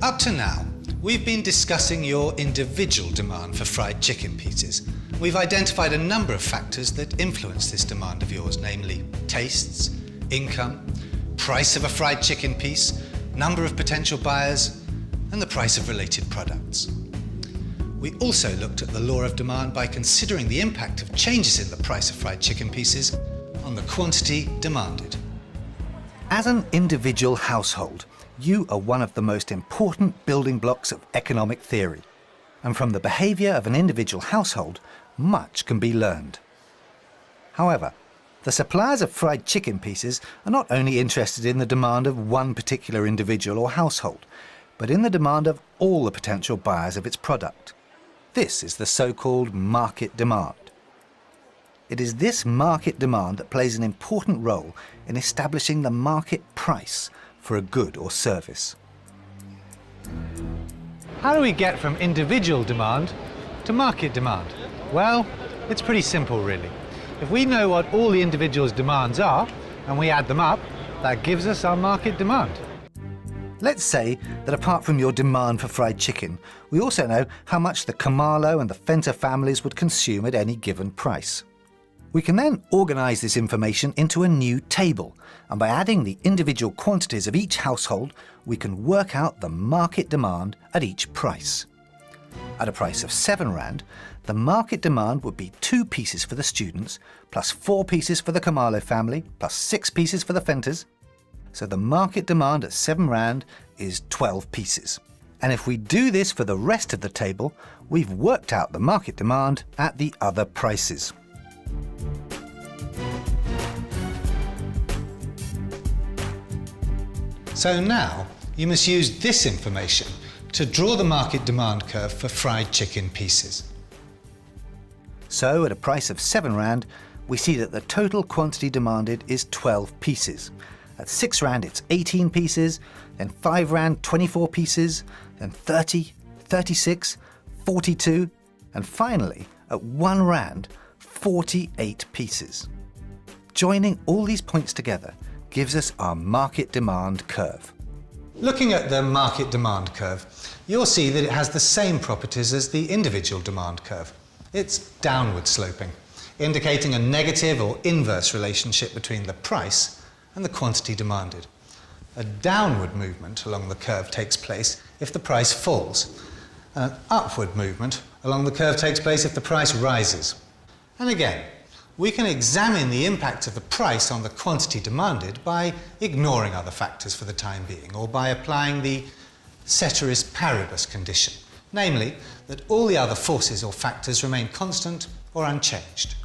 Up to now, we've been discussing your individual demand for fried chicken pieces. We've identified a number of factors that influence this demand of yours, namely tastes, income, price of a fried chicken piece, number of potential buyers, and the price of related products. We also looked at the law of demand by considering the impact of changes in the price of fried chicken pieces on the quantity demanded. As an individual household, you are one of the most important building blocks of economic theory. And from the behaviour of an individual household, much can be learned. However, the suppliers of fried chicken pieces are not only interested in the demand of one particular individual or household, but in the demand of all the potential buyers of its product. This is the so-called market demand. It is this market demand that plays an important role in establishing the market price for a good or service. How do we get from individual demand to market demand? Well, it's pretty simple really. If we know what all the individuals' demands are and we add them up, that gives us our market demand. Let's say that apart from your demand for fried chicken, we also know how much the Khumalo and the Fenta families would consume at any given price. We can then organise this information into a new table, and by adding the individual quantities of each household, we can work out the market demand at each price. At a price of R7, the market demand would be 2 pieces for the students, plus 4 pieces for the Khumalo family, plus 6 pieces for the Fentas. So the market demand at R7 is 12 pieces. And if we do this for the rest of the table, we've worked out the market demand at the other prices. So now you must use this information to draw the market demand curve for fried chicken pieces. So at a price of R7, we see that the total quantity demanded is 12 pieces. At R6 it's 18 pieces, then R5 24 pieces, then 30, 36, 42, and finally at R1 48 pieces. Joining all these points together gives us our market demand curve. Looking at the market demand curve, you'll see that it has the same properties as the individual demand curve. It's downward sloping, indicating a negative or inverse relationship between the price and the quantity demanded. A downward movement along the curve takes place if the price falls, and an upward movement along the curve takes place if the price rises. And again, we can examine the impact of the price on the quantity demanded by ignoring other factors for the time being, or by applying the ceteris paribus condition, namely that all the other forces or factors remain constant or unchanged.